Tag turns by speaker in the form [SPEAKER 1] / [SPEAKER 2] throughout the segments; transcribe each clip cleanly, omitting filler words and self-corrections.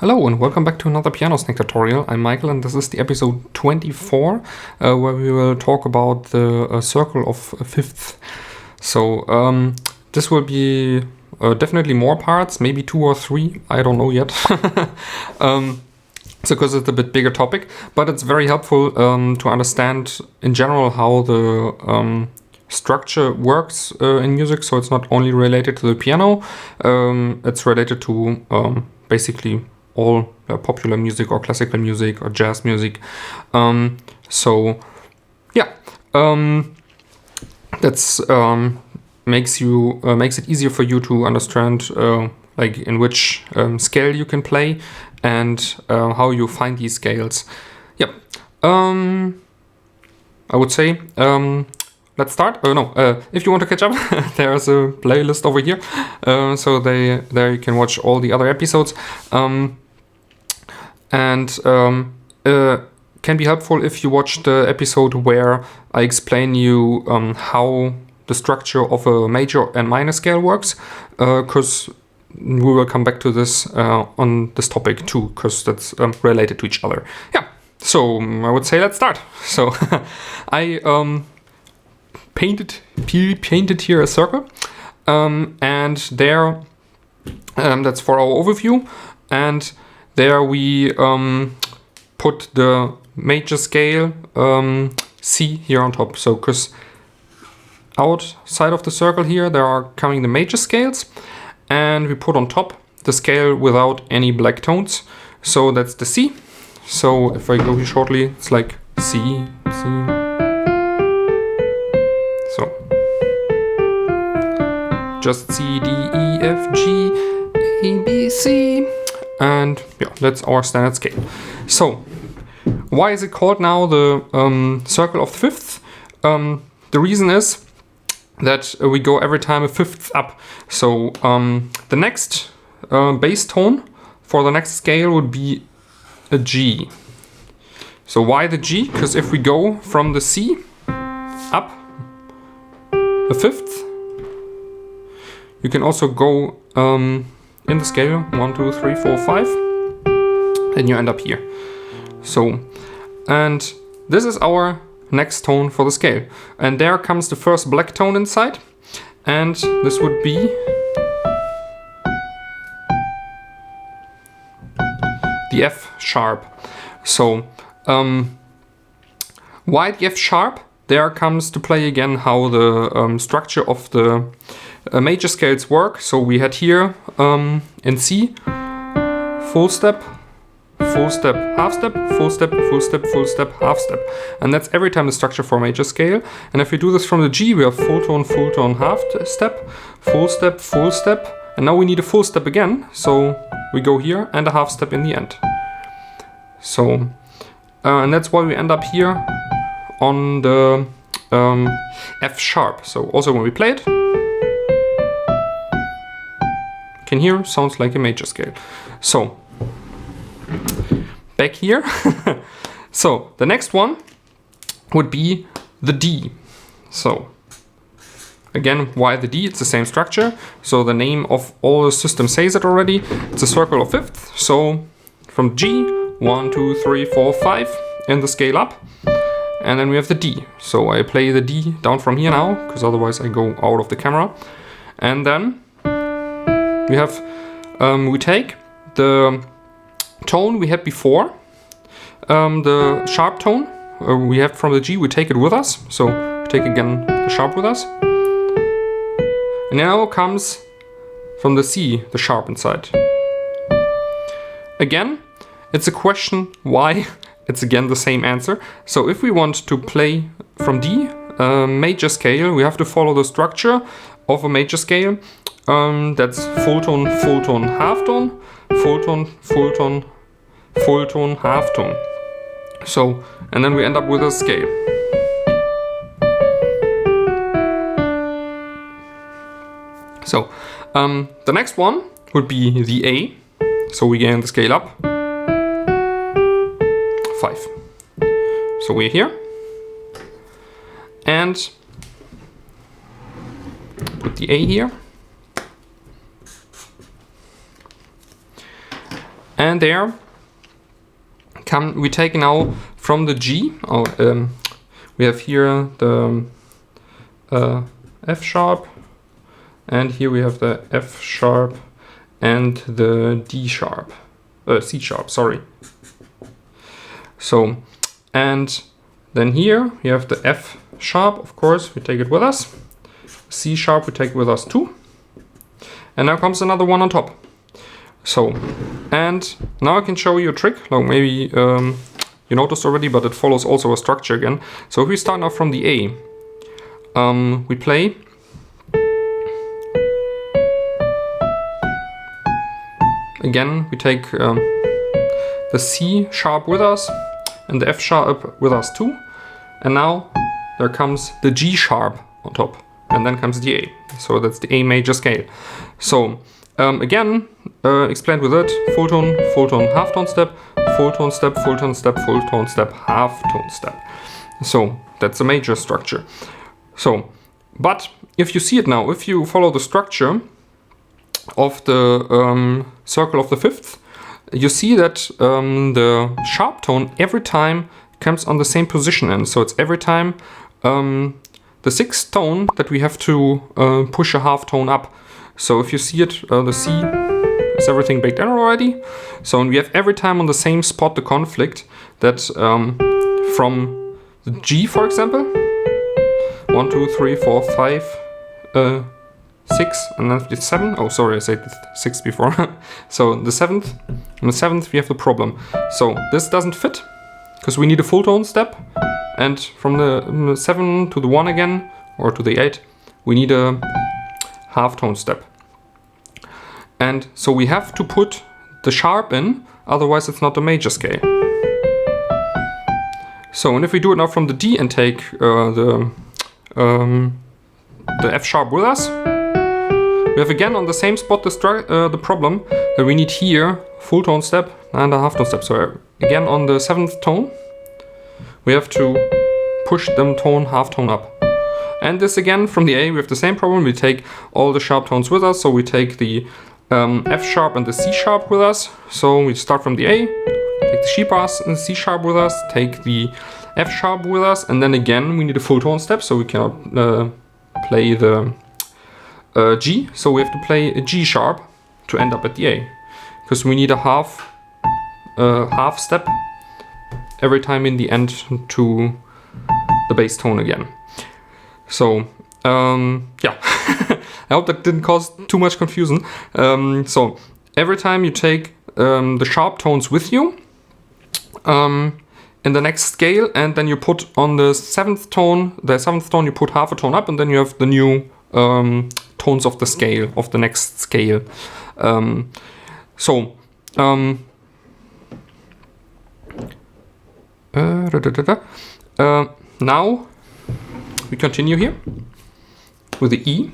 [SPEAKER 1] Hello and welcome back to another piano snake tutorial. I'm Michael and this is the episode 24 where we will talk about the circle of fifths. So this will be definitely more parts, maybe 2 or 3, I don't know yet. So because it's a bit bigger topic, but it's very helpful to understand in general how the structure works in music. So it's not only related to the piano, it's related to basically all popular music or classical music or jazz music. That's makes it easier for you to understand like in which scale you can play and how you find these scales. I would say let's start. If you want to catch up, there's a playlist over here, so there you can watch all the other episodes, can be helpful if you watch the episode where I explain you how the structure of a major and minor scale works, because we will come back to this on this topic too, because that's related to each other. So I would say let's start. So I painted here a circle, and there that's for our overview, and there we put the major scale C here on top. So because outside of the circle here there are coming the major scales, and we put on top the scale without any black tones, so that's the C. So if I go here shortly, it's like C. So just C, D, E, F, G, A, B, C, and yeah, that's our standard scale. So why is it called now the circle of the fifth? The reason is that we go every time a fifth up. So the next bass tone for the next scale would be a G. So why the G? Because if we go from the C up a fifth, you can also go in the scale 1, 2, 3, 4, 5, and you end up here. So, and this is our next tone for the scale, and there comes the first black tone inside, and this would be the F sharp. So why the F sharp? There comes to play again how the structure of the major scales work. So we had here in C full step, half step, full step, full step, full step, half step, and that's every time the structure for a major scale. And if we do this from the G, we have full tone, half step, full step, and now we need a full step again, so we go here and a half step in the end. So and that's why we end up here on the F sharp. So also when we play it, you can hear sounds like a major scale. So back here. So the next one would be the D. So again, why the D? It's the same structure. So the name of all the system says it already. It's a circle of fifth. So from G, 1, 2, 3, 4, 5 in the scale up, and then we have the D. So I play the D down from here now, because otherwise I go out of the camera. And then we have we take the tone we had before, the sharp tone we have from the G, we take it with us. So we take again the sharp with us, and now comes from the C the sharp inside. Again, it's a question why. It's again the same answer. So if we want to play from D, major scale, we have to follow the structure of a major scale. That's full tone, half tone, full tone, half tone. So, and then we end up with a scale. So, the next one would be the A. So we gain the scale up 5. So we're here, and put the A here, And there we take now from the G. We have here the F sharp, and here we have the F sharp and the D sharp, C sharp, sorry. So, and then here we have the F sharp, of course, we take it with us. C sharp we take with us too. And now comes another one on top. So, and now I can show you a trick, like maybe you noticed already, but it follows also a structure again. So if we start now from the A, we play again, we take the C sharp with us and the F sharp with us too. And now there comes the G sharp on top, and then comes the A. So that's the A major scale. So again, explained with it, full tone, half tone step, full tone step, full tone step, full tone step, half tone step. So that's a major structure. So, but if you see it now, if you follow the structure of the circle of the fifth, you see that the sharp tone every time comes on the same position, and so it's every time the sixth tone that we have to push a half tone up. So if you see it, the C is everything baked in already. So we have every time on the same spot the conflict that from the G, for example, 1, 2, 3, 4, 5, 6, and then the 7. Oh, sorry, I said 6 before. So the 7th, on the 7th we have the problem. So this doesn't fit because we need a full tone step, and from the 7 to the 1 again, or to the 8, we need a half tone step. And so we have to put the sharp in, otherwise it's not a major scale. So, and if we do it now from the D and take the F sharp with us, we have again on the same spot the problem that we need here full tone step and a half tone step. So again on the 7th tone, we have to push them tone half tone up. And this again from the A, we have the same problem. We take all the sharp tones with us. So we take the F sharp and the C sharp with us. So we start from the A, take the C sharp with us, take the F sharp with us, and then again we need a full tone step, so we cannot play the G. So we have to play a G sharp to end up at the A, because we need a half step every time in the end to the bass tone again. So yeah, I hope that didn't cause too much confusion. So every time you take the sharp tones with you in the next scale, and then you put on the 7th tone, you put half a tone up, and then you have the new tones of the scale, of the next scale. Now we continue here with the E,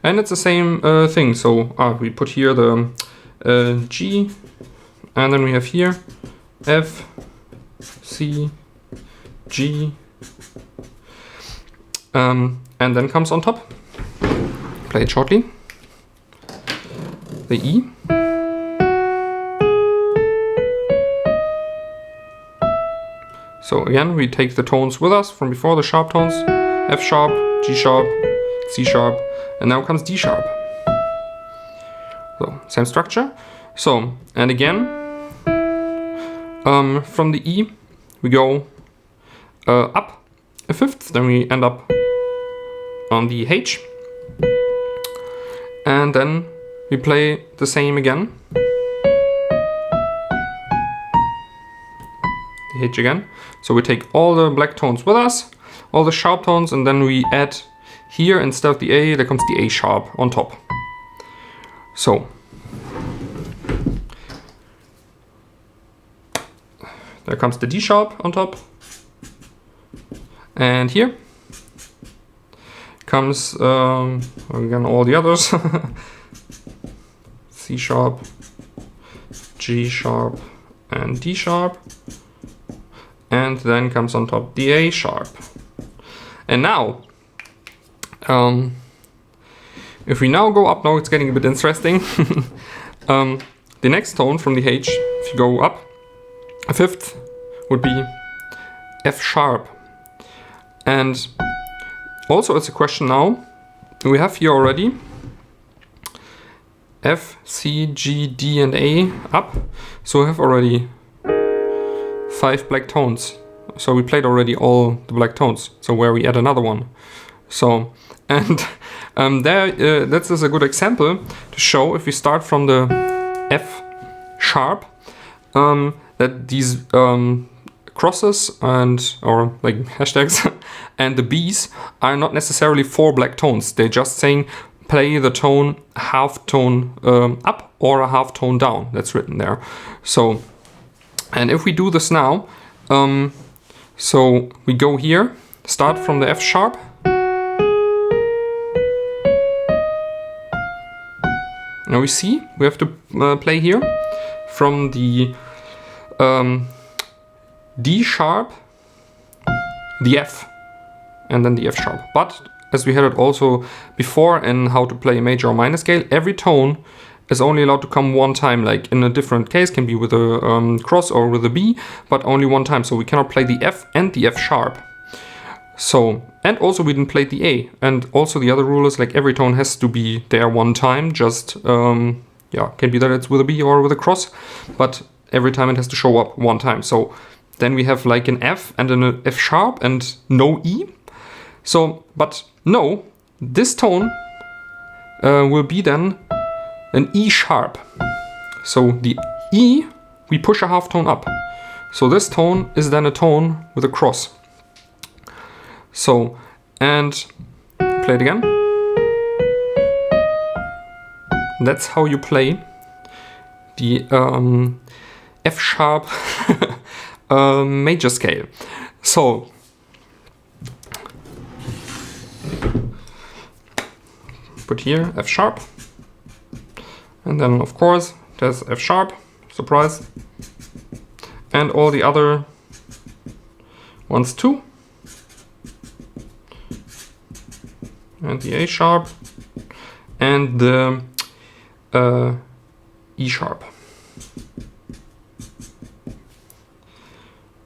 [SPEAKER 1] and it's the same thing. So we put here the G, and then we have here F, C, G, and then comes on top, play it shortly, the E. So again, we take the tones with us from before, the sharp tones, F sharp, G sharp, C sharp, and now comes D sharp. So same structure. So, and again, from the E, we go up a fifth, then we end up on the H, and then we play the same again, the H again. So we take all the black tones with us, all the sharp tones, and then we add here, instead of the A, there comes the A sharp on top. So there comes the D sharp on top, and here comes again all the others. C sharp, G sharp, and D sharp, and then comes on top the A sharp. And now, if we now go up, now it's getting a bit interesting. the next tone from the H, if you go up, a fifth would be F sharp. And also it's a question now, we have here already F, C, G, D and A up, so we have already 5 black tones. So we played already all the black tones, so where we add another one. So, and this is a good example to show, if we start from the F sharp, that these crosses and, or like hashtags, and the B's are not necessarily 4 black tones. They're just saying play the tone half tone up or a half tone down. That's written there. So, and if we do this now, so we go here, start from the F sharp. Now we see we have to play here from the D sharp, the F, and then the F sharp. But as we had it also before in how to play a major or minor scale, every tone is only allowed to come one time, like in a different case, can be with a cross or with a B, but only one time. So we cannot play the F and the F sharp. So, and also we didn't play the A. And also the other rule is like every tone has to be there one time, just, yeah, can be that it's with a B or with a cross, but every time it has to show up one time. So then we have like an F and an F sharp and no E. So, but no, this tone will be then an E sharp. So the E, we push a half tone up. So this tone is then a tone with a cross. So, and play it again. That's how you play the F sharp major scale. So, put here F sharp, and then of course there's F sharp, surprise, and all the other ones too, and the A sharp and the E sharp.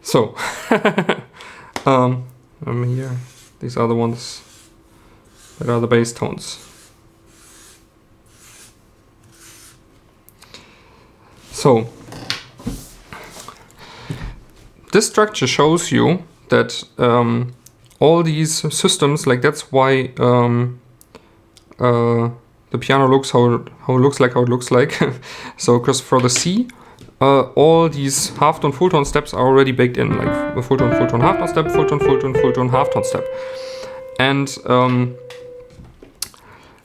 [SPEAKER 1] So here, these are the ones that are the bass tones. So this structure shows you that all these systems, like that's why the piano looks how it looks like. So because for the C, all these halftone, fulltone steps are already baked in, like the fulltone, fulltone, halftone step, fulltone, fulltone, fulltone, halftone step. And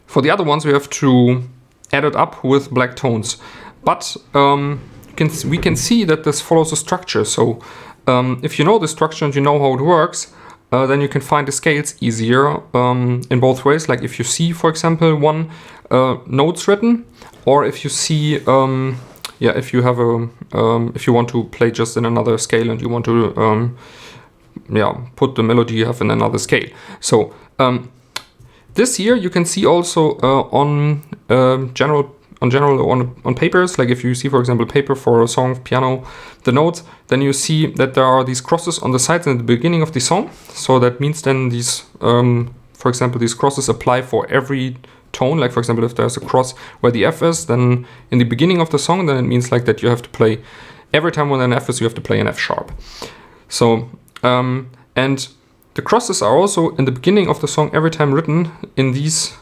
[SPEAKER 1] for the other ones, we have to add it up with black tones. But we can see that this follows a structure. So if you know the structure and you know how it works, then you can find the scales easier in both ways. Like if you see, for example, one notes written, or if you see, yeah, if you have a, if you want to play just in another scale and you want to, yeah, put the melody you have in another scale. So this here you can see also on papers. Like if you see, for example, paper for a song, piano, the notes, then you see that there are these crosses on the sides and at the beginning of the song. So that means then these, for example, these crosses apply for every tone. Like for example, if there's a cross where the F is, then in the beginning of the song, then it means like that you have to play, every time when an F is, you have to play an F sharp. So, and the crosses are also in the beginning of the song every time written in these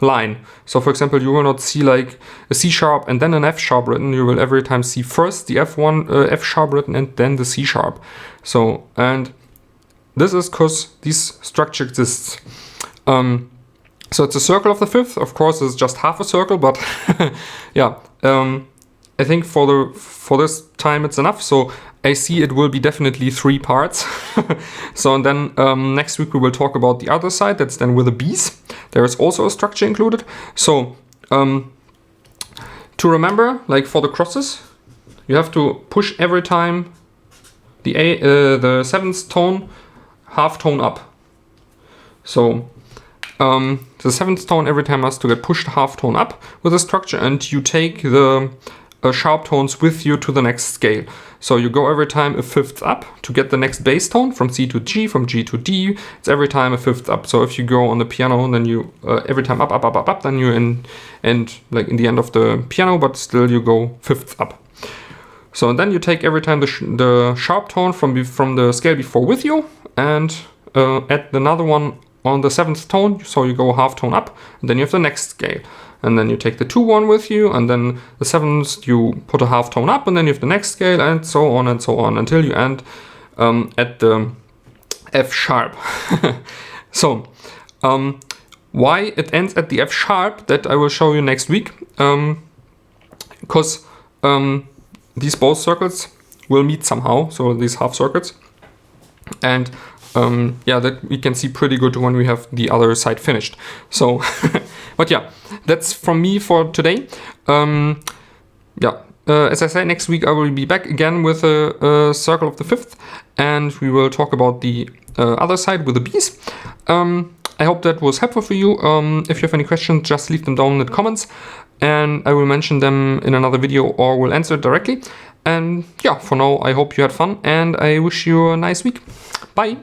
[SPEAKER 1] line. So for example, you will not see like a C sharp and then an F sharp written. You will every time see first the F sharp written and then the C sharp. So, and this is because this structure exists. So it's a circle of the fifth. Of course, it's just half a circle, but yeah, I think for this time it's enough. So I see it will be definitely 3 parts. So and then next week we will talk about the other side. That's then with the B's. There is also a structure included. So to remember, like for the crosses, you have to push every time the 7th tone half tone up. So The 7th tone every time has to get pushed a half tone up with the structure, and you take the sharp tones with you to the next scale. So you go every time a 5th up to get the next bass tone from C to G, from G to D. It's every time a 5th up. So if you go on the piano, then you every time up, up, up, up, up, then you end like in the end of the piano, but still you go 5th up. So then you take every time the sharp tone from the scale before with you, and add another one on the 7th tone. So you go half tone up, and then you have the next scale. And then you take the 2-1 with you, and then the 7th you put a half tone up, and then you have the next scale, and so on until you end at the F sharp. So why it ends at the F sharp, that I will show you next week, because these both circuits will meet somehow, so these half circuits, and yeah, that we can see pretty good when we have the other side finished. So but yeah, that's from me for today. Yeah, as I said, next week I will be back again with a circle of the 5th, and we will talk about the other side with the Bs. I hope that was helpful for you. If you have any questions, just leave them down in the comments, and I will mention them in another video or will answer it directly. And yeah, for now, I hope you had fun, and I wish you a nice week. Bye!